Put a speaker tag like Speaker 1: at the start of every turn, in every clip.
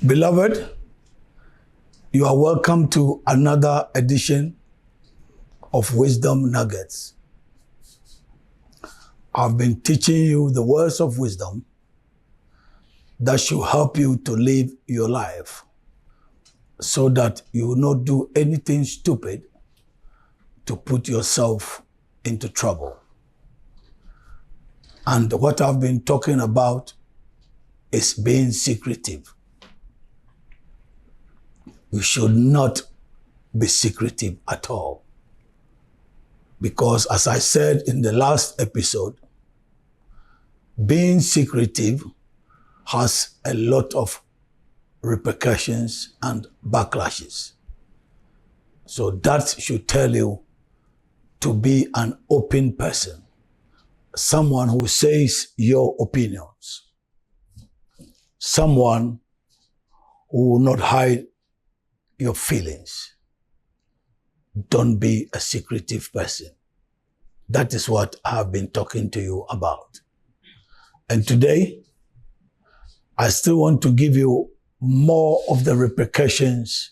Speaker 1: Beloved, you are welcome to another edition of Wisdom Nuggets. I've been teaching you the words of wisdom that should help you to live your life so that you will not do anything stupid to put yourself into trouble. And what I've been talking about is being secretive. You should not be secretive at all. Because as I said in the last episode, being secretive has a lot of repercussions and backlashes. So that should tell you to be an open person, someone who says your opinions, someone who will not hide your feelings. Don't be a secretive person. That is what I have been talking to you about. And today, I still want to give you more of the repercussions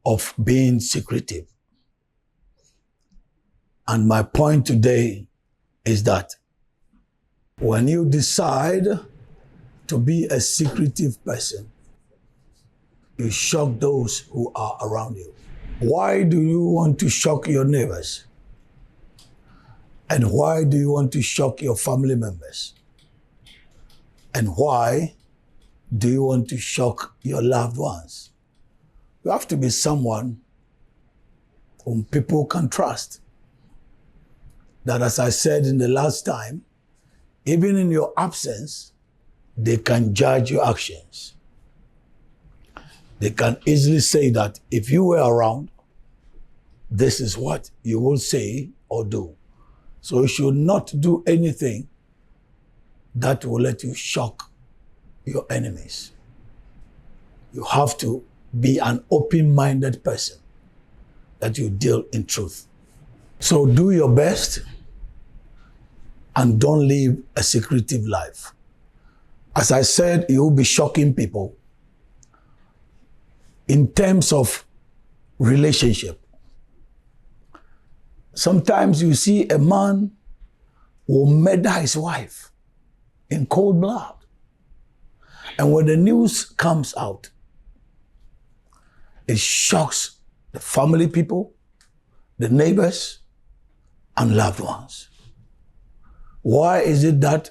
Speaker 1: of being secretive. And my point today is that when you decide to be a secretive person, you shock those who are around you. Why do you want to shock your neighbors? And why do you want to shock your family members? And why do you want to shock your loved ones? You have to be someone whom people can trust. That, as I said in the last time, even in your absence, they can judge your actions. They can easily say that if you were around, this is what you will say or do. So you should not do anything that will let you shock your enemies. You have to be an open-minded person, that you deal in truth. So do your best and don't live a secretive life. As I said, you will be shocking people. In terms of relationship, sometimes you see a man will murder his wife in cold blood. And when the news comes out, it shocks the family people, the neighbors, and loved ones. Why is it that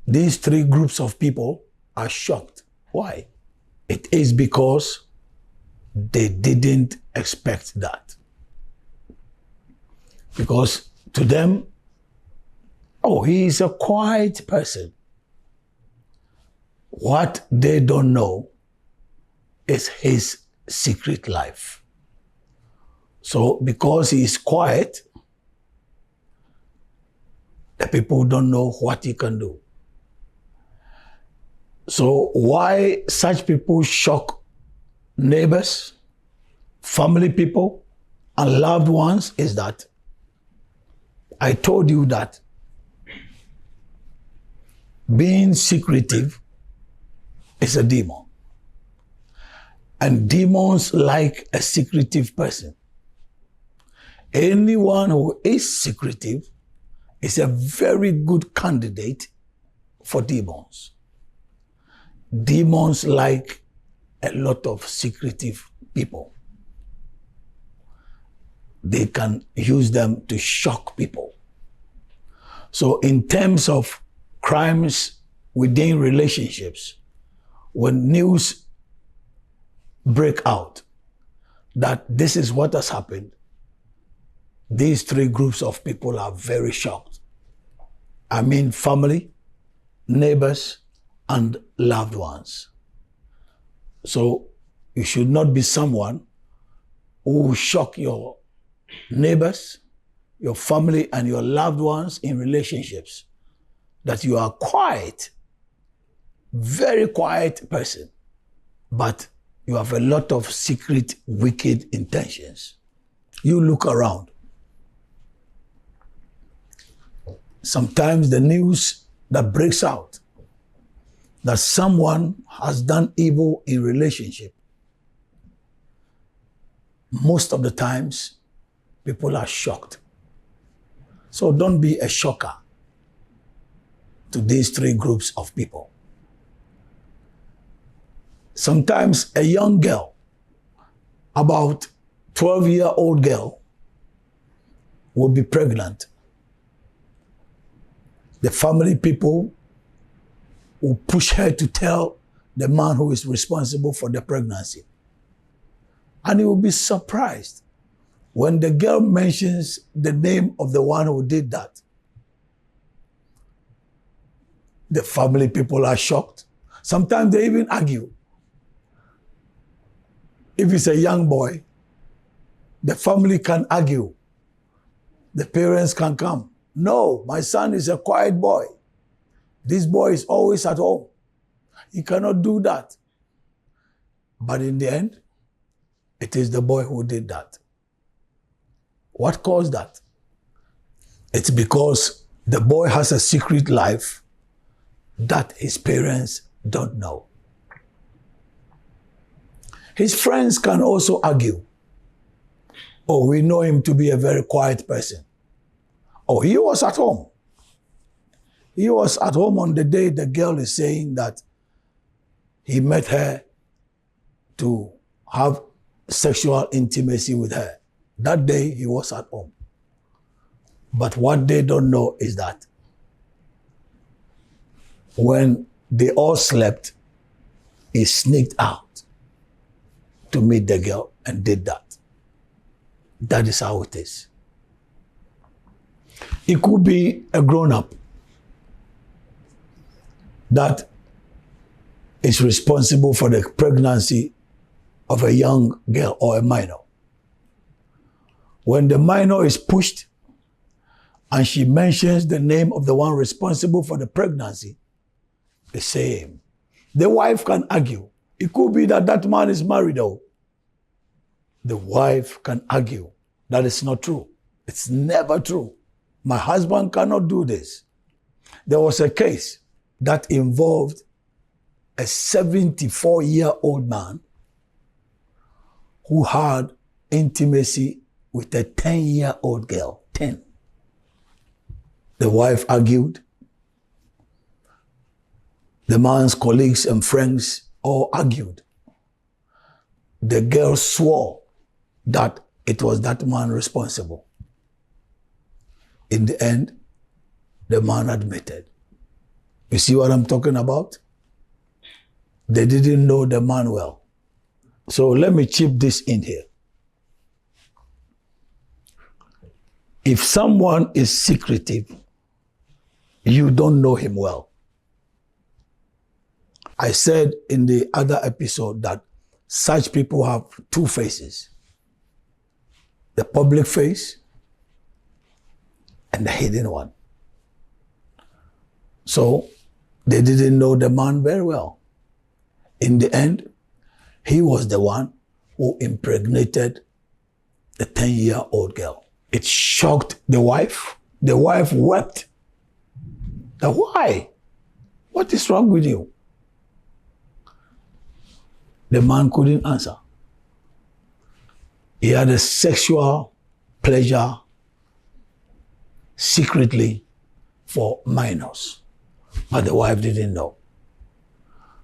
Speaker 1: these three groups of people are shocked? Why? It is because they didn't expect that. Because to them, oh, he is a quiet person. What they don't know is his secret life. So because he is quiet, the people don't know what he can do. So why such people shock neighbors, family people, and loved ones is that I told you that being secretive is a demon. And demons like a secretive person. Anyone who is secretive is a very good candidate for demons. Demons like a lot of secretive people. They can use them to shock people. So in terms of crimes within relationships, when news break out that this is what has happened, these three groups of people are very shocked. I mean family, neighbors, and loved ones. So you should not be someone who will shock your neighbors, your family, and your loved ones in relationships. That you are quiet, very quiet person, but you have a lot of secret, wicked intentions. You look around. Sometimes the news that breaks out that someone has done evil in relationship, most of the times, people are shocked. So don't be a shocker to these three groups of people. Sometimes a young girl, about 12-year-old girl, will be pregnant. The family people will push her to tell the man who is responsible for the pregnancy. And he will be surprised when the girl mentions the name of the one who did that. The family people are shocked. Sometimes they even argue. If it's a young boy, the family can argue. The parents can come. No, my son is a quiet boy. This boy is always at home. He cannot do that. But in the end, it is the boy who did that. What caused that? It's because the boy has a secret life that his parents don't know. His friends can also argue. Oh, we know him to be a very quiet person. Oh, he was at home. He was at home on the day the girl is saying that he met her to have sexual intimacy with her. That day, he was at home. But what they don't know is that when they all slept, he sneaked out to meet the girl and did that. That is how it is. It could be a grown-up that is responsible for the pregnancy of a young girl or a minor. When the minor is pushed and she mentions the name of the one responsible for the pregnancy, the same. The wife can argue. It could be that that man is married though. The wife can argue that it's not true. It's never true. My husband cannot do this. There was a case that involved a 74-year-old man who had intimacy with a 10-year-old girl. 10. The wife argued. The man's colleagues and friends all argued. The girl swore that it was that man responsible. In the end, the man admitted. You see what I'm talking about? They didn't know the man well. So let me chip this in here. If someone is secretive, you don't know him well. I said in the other episode that such people have two faces. The public face and the hidden one. So they didn't know the man very well. In the end, he was the one who impregnated the 10-year-old girl. It shocked the wife. The wife wept. Why? What is wrong with you? The man couldn't answer. He had a sexual pleasure secretly for minors, but the wife didn't know.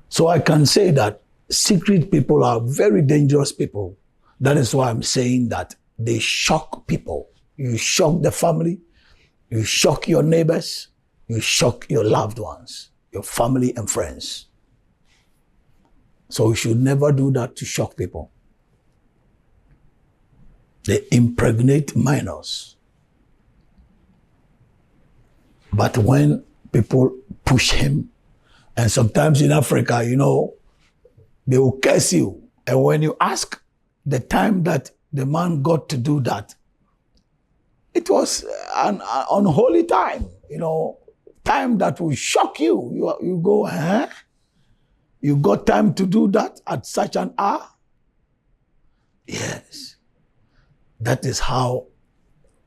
Speaker 1: So I can say that secret people are very dangerous people. That is why I'm saying that they shock people. You shock the family, you shock your neighbors, you shock your loved ones, your family and friends. So we should never do that to shock people. They impregnate minors. But when people push him, and sometimes in Africa, you know, they will curse you. And when you ask the time that the man got to do that, it was an unholy time, you know, time that will shock you. You go, huh? You got time to do that at such an hour? Yes. That is how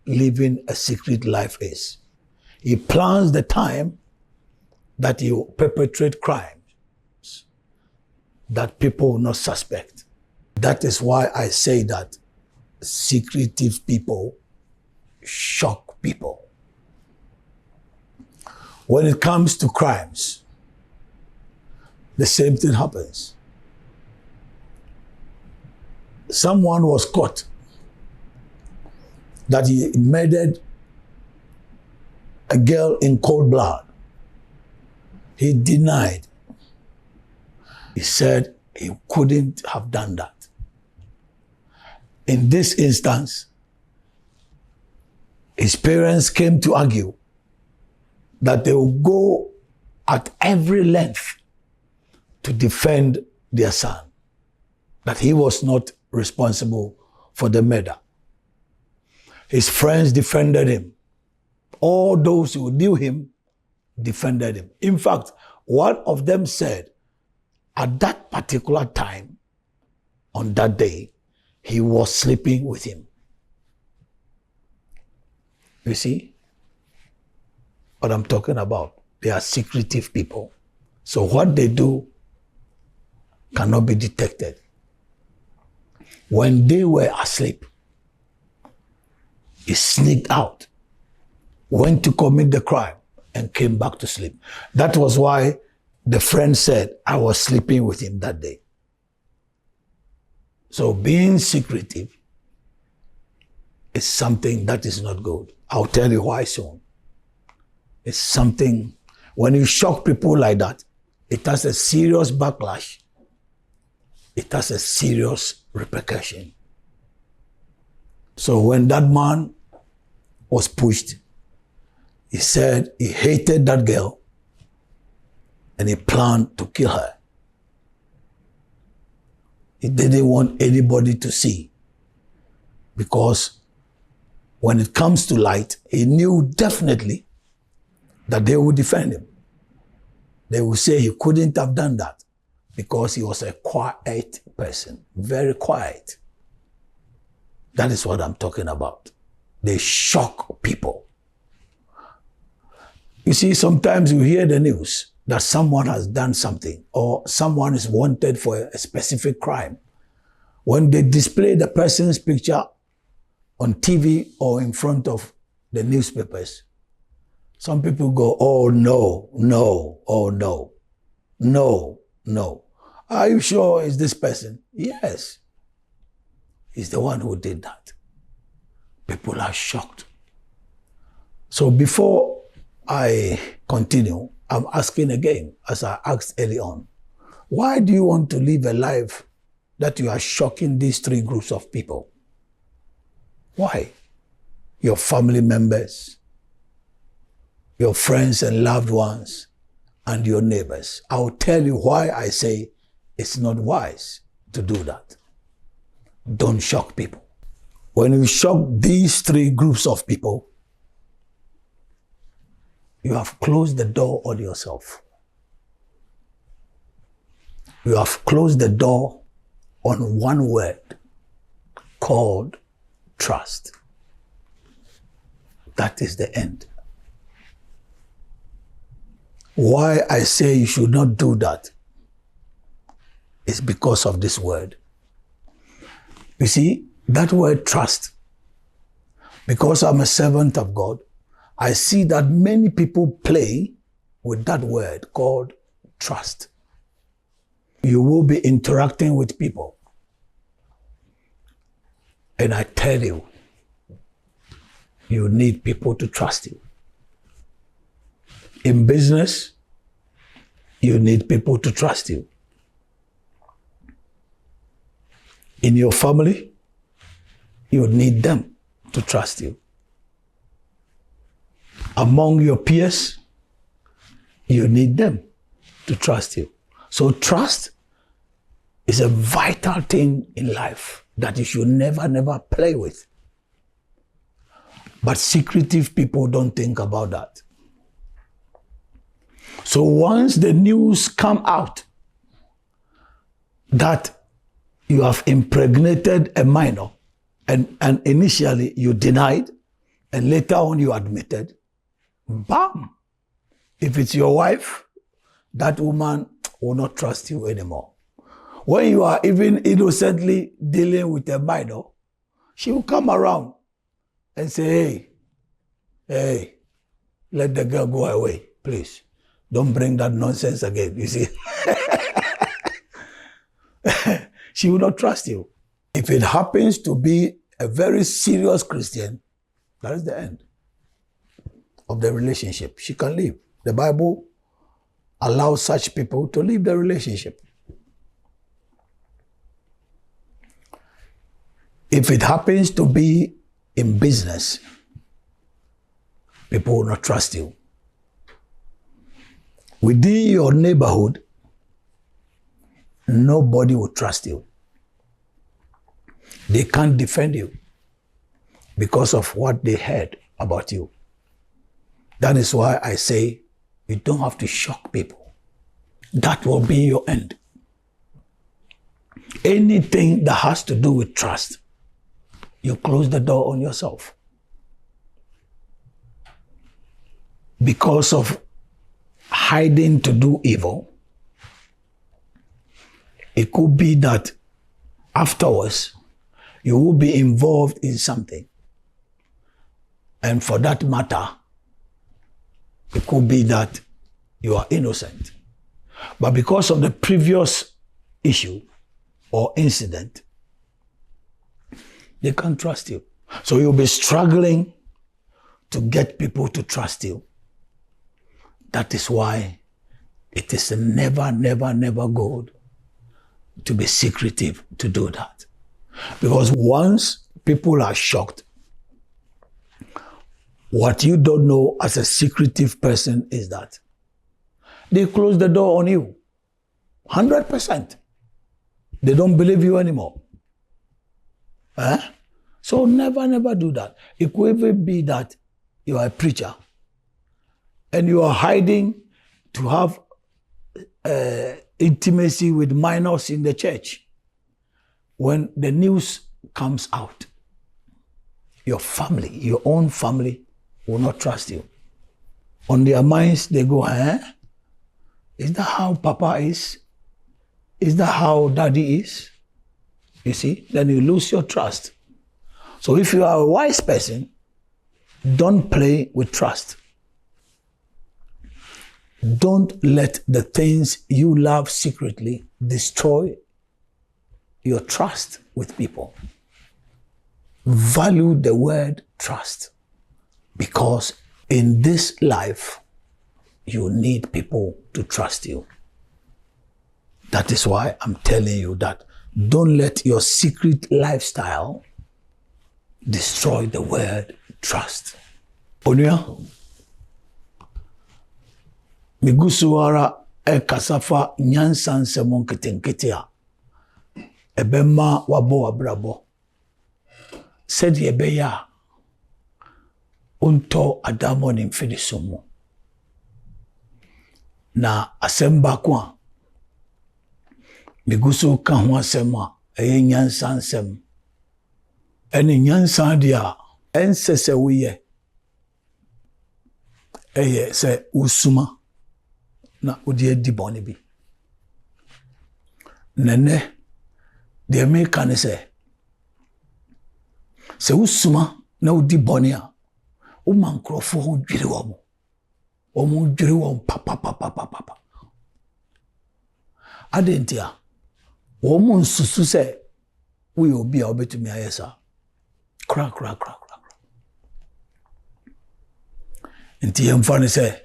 Speaker 1: living a secret life is. He plans the time that you perpetrate crime. that people will not suspect. That is why I say that secretive people shock people. When it comes to crimes, the same thing happens. Someone was caught that he murdered a girl in cold blood. He denied. He said he couldn't have done that. In this instance, his parents came to argue that they will go at every length to defend their son, that he was not responsible for the murder. His friends defended him. All those who knew him defended him. In fact, one of them said, at that particular time, on that day, he was sleeping with him. You see what I'm talking about? They are secretive people. So what they do cannot be detected. When they were asleep, he sneaked out, went to commit the crime, and came back to sleep. That was why the friend said, I was sleeping with him that day. So being secretive is something that is not good. I'll tell you why soon. It's something, when you shock people like that, it has a serious backlash. It has a serious repercussion. So when that man was pushed, he said he hated that girl and he planned to kill her. He didn't want anybody to see, because when it comes to light, he knew definitely that they would defend him. They would say he couldn't have done that because he was a quiet person, very quiet. That is what I'm talking about. They shock people. You see, sometimes you hear the news that someone has done something or someone is wanted for a specific crime. When they display the person's picture on TV or in front of the newspapers, some people go, oh no, no, oh no, no, no. Are you sure it's this person? Yes. He's the one who did that. People are shocked. So before I continue, I'm asking again, as I asked early on, why do you want to live a life that you are shocking these three groups of people? Why? Your family members, your friends and loved ones, and your neighbors. I'll tell you why I say it's not wise to do that. Don't shock people. When you shock these three groups of people, you have closed the door on yourself. You have closed the door on one word called trust. That is the end. Why I say you should not do that is because of this word. You see, that word trust, because I'm a servant of God, I see that many people play with that word called trust. You will be interacting with people. And I tell you, you need people to trust you. In business, you need people to trust you. In your family, you need them to trust you. Among your peers, you need them to trust you. So trust is a vital thing in life that you should never play with. But secretive people don't think about that. So once the news come out that you have impregnated a minor, and initially you denied, and later on you admitted, bam! If it's your wife, that woman will not trust you anymore. When you are even innocently dealing with a minor, she will come around and say, hey, let the girl go away, please. Don't bring that nonsense again, you see. She will not trust you. If it happens to be a very serious Christian, that is the end of the relationship. She can leave. The Bible allows such people to leave the relationship. If it happens to be in business, people will not trust you. Within your neighborhood, nobody will trust you. They can't defend you because of what they heard about you. That is why I say you don't have to shock people. That will be your end. Anything that has to do with trust, you close the door on yourself. Because of hiding to do evil, it could be that afterwards, you will be involved in something. And for that matter, it could be that you are innocent. But because of the previous issue or incident, they can't trust you. So you'll be struggling to get people to trust you. That is why it is never, never, never good to be secretive to do that. Because once people are shocked, what you don't know as a secretive person is that they close the door on you. 100%. They don't believe you anymore. So never, never do that. It could even be that you are a preacher and you are hiding to have intimacy with minors in the church. When the news comes out, your family, your own family, will not trust you. On their minds, they go, is that how Papa is? Is that how Daddy is? You see, then you lose your trust. So if you are a wise person, don't play with trust. Don't let the things you love secretly destroy your trust with people. Value the word trust, because in this life, you need people to trust you. That is why I'm telling you that don't let your secret lifestyle destroy the word trust. Onua, migusuara kasafa nyansan semon ketenketea. Ebema wabo wabrabo. Sedi ebeya unto adamo ni mfidisumu. Na asemba kwa migusu kanwa sema eye nyansan sem. Eni nyansan dia ensese wiye. Eye se usuma na udie diboni bi. Nene de meka ne se usuma na udi boni a o man krofo ho dwire wo mo o mo dwire wo papa adentia wo mo nsusu se we obi a obetumi ayesa kra nti yemfa ne se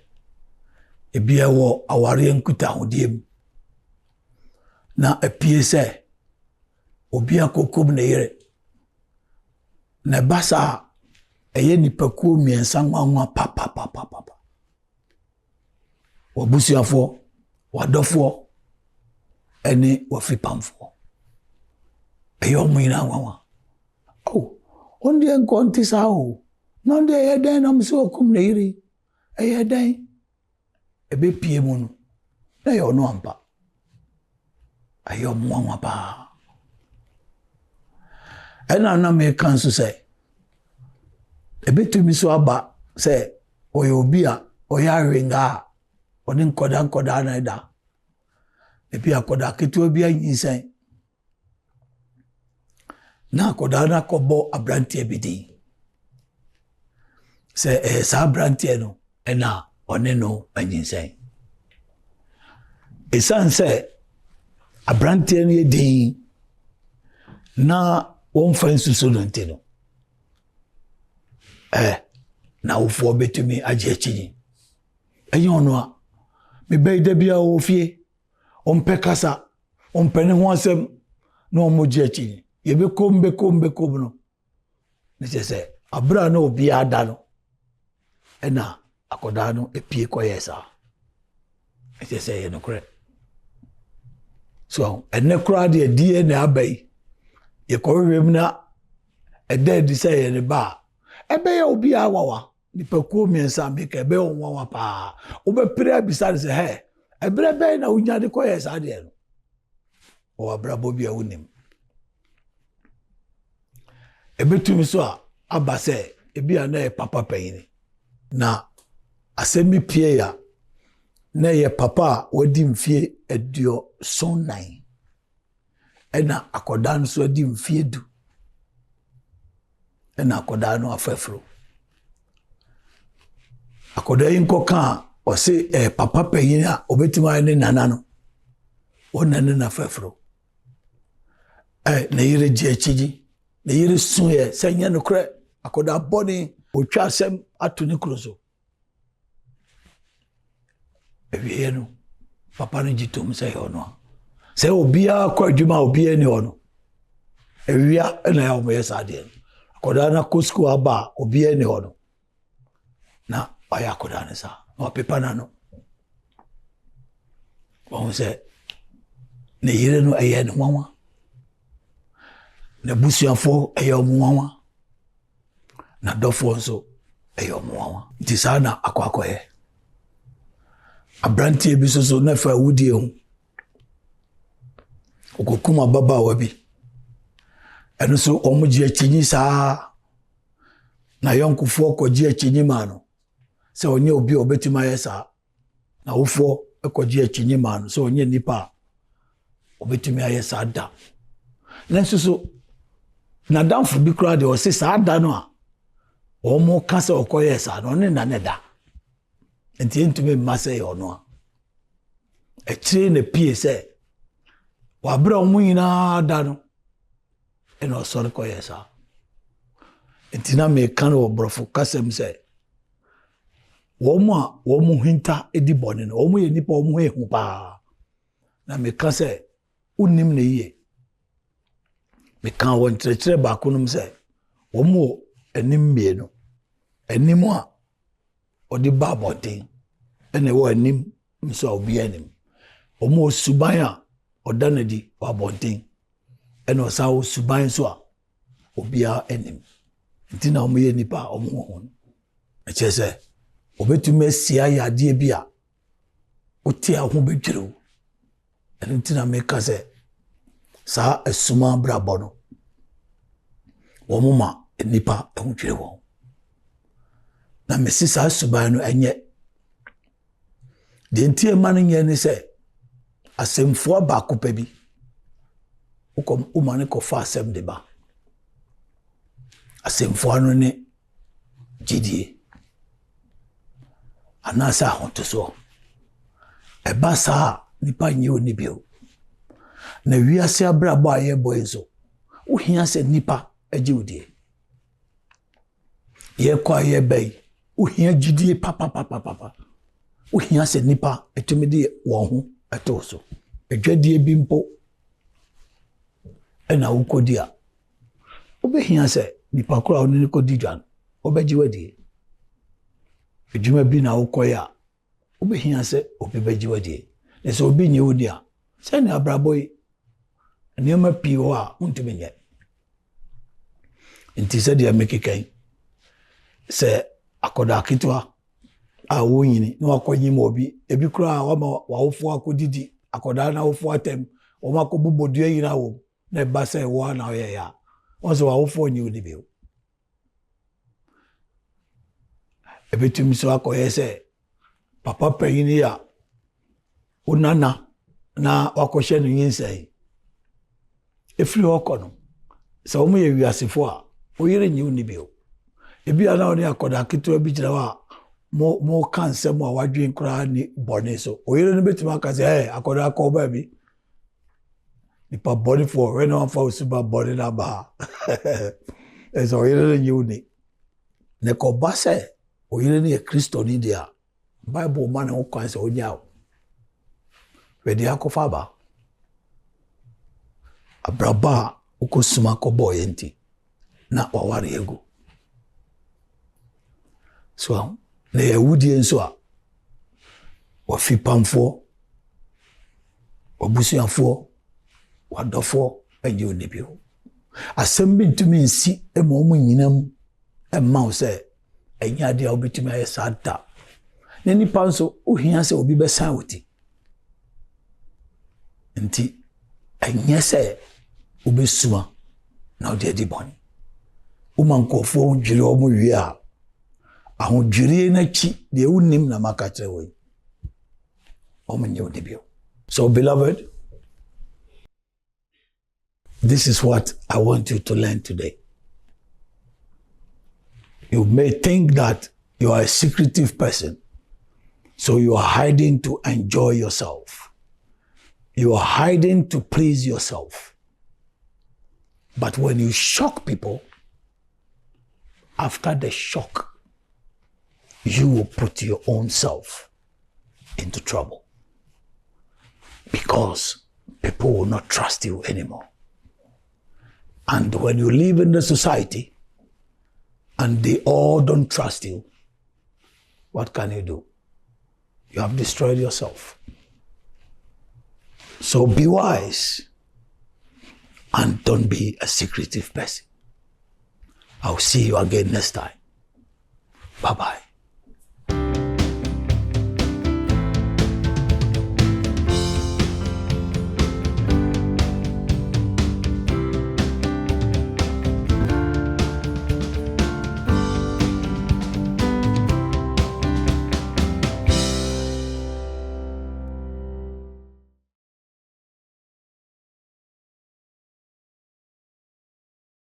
Speaker 1: ebia wo aware nkuta hodiem na apie se obi akokom ne yere na basa eye nipakuo miensa nwanwa papa wabusuafo wadofo ene wafipamfo eyo muina nwanwa onde enkonti sao nonde yeden na mso okum ne yiri eyeden ebe pie mu no na yo no ampa ayo nwanwa pa ena na me kanso se ebetumi so aba se oyo obi a oya renga oni nkoda na da ebi akoda ketewa bi anyinsan na akoda na kobo abrante bi din se sa abrante no na one no anyinsan esan se abrante no din na won fansuso no ntino na wofo betumi agye akyi enye ono a me beida bia wo fie ompe kasa ompe ne ho asem na omogye akyi ye be kombe no ne se abra na obi ada no na akoda no epie koyesa e se ye no kre so ene kra de DNA abai ye kowem na dead say ye ne ba ebe ya obi awawa nipa ko miensa mbeka ebe onwawa pa obe pere abisa se he ebre be na unya de koyesa de no o abrabo bia wonim ebetumi so a abase ebia na papa payini na asemi pie ya na ye papa wadi mfie edio son 9 ena akoda nso adi mfie du ena akoda no afafro akoda yinko kan o se papa payini a obetima ne nana no wonane na afafro na yire je achiji na yire sunye senya no kre akoda boni otwa asem ato ne kroso ewie no papa no gitom se ono se obia kwa adwuma obia ni ono ewia na ya omo yesa de akoda na kosko aba obia ni ono na aya akoda ne sa no pepa na no won se ne yire no eye no nwanwa na busuafo eye omo na dofo nso eye omo nti sa na akwakoye abrante ebi so na fa wudie hu okokuma baba wabi eno so omugye akyi saa na yonkufo okogye akyi ma no se onye obi obetima yesa na wofo ekogye akyi ma no se onye nipa obetimi ayesa da nanso so na danfo bi kra de o se saa da no a omo kasa okoyesa no ne na ne da enti entumi mase ono a ekire na pie se wabra omu nyina da no eno sori koyesa enti na me kan obrofo kasem se womu hinta edi bone no womu ye nipa womu ehu pa na me kan se unim ne ye me kan won kyerɛkyerɛ ba konum se womu enim mie no enimu a odi ba boten ene wo anim nso obi anim omo suban a odanadi wa boten ene osa wo suban so a obi a anim ntina omo ye nipa omo hon echese obetume sia ya de bia oti aho bedwere ene ntina me ka se sa esuma brabo no omo ma nipa ehudwere wo na mesi sa suban no enye de ntie ma no nye ne se asemfo ba kopa bi ukom umane ko fa asem de ba asemfo no ne gidie anasa hoto so eba sa nipa nye oni bio na wiase abrabo aye boy so uhia se nipa agye odie ye kwa ye bay uhia gidie papa uhia se nipa etumidi won ho eto so edwadie bi mpo ena ukodia obehia se nipa kura oni ko didwan obeji wadie edwuma bi na ukoya obehia se obeji wadie ne se obi nye odia se ne abraboy nioma pi ho a untumi nye nti se dia mekikan se akoda kitwa a wonyini na wakonyima obi ebi kura wama wawofo akodidi akoda na wofo atem o makobobodua yina wo na ba se wo na oye ya onso wawofo nyi odibe ebetumi so akoye se papa payini ya onana na wakɔhyɛ no nyinsɛn ɛfiri hɔ kɔ no sɛ wɔn yɛ wiasefo a oyere nyi ni bio ebi ana oni akɔda ketewa bi gyina hɔ a mo ka nsɛm a wadwen koraa ni bɔne so oyere no betumi aka sɛ akɔda akɔ ba bi nipa bɔne fo when one fa osuba bɔne na ba ɛsɛ oyere no nyi ni ne kɔba sɛ oyere no yɛ kristo ni dia bible man ho kwan sɛ onya wedi akɔfa ba abraba ukosuma kɔbɔ yenti na waware egu so na yɛwudie nso a wafi pamfoɔ wabusuafoɔ wadɔfoɔ ɛnyɛ onibio asɛm bi ntumi nsi ɛma ɔmo nyinam ɛma wo sɛ ɛnyɛ adeɛ a wobɛtumi ayɛ saa da na nipa nso wohia sɛ obi bɛsan wo ti nti ɛnyɛ sɛ wobɛsuma na wode adi bɔne woma nkɔɔfoɔ dwiri ɔmo wie a ahodwirie n'akyi deɛ wonim na maka kyerɛ wɔ yi ɔmo nyɛ wode bio. So beloved, this is what I want you to learn today. You may think that you are a secretive person, so you are hiding to enjoy yourself. You are hiding to please yourself. But when you shock people, after the shock, you will put your own self into trouble because people will not trust you anymore. And when you live in the society and they all don't trust you, what can you do? You have destroyed yourself. So be wise and don't be a secretive person. I'll see you again next time. Bye-bye.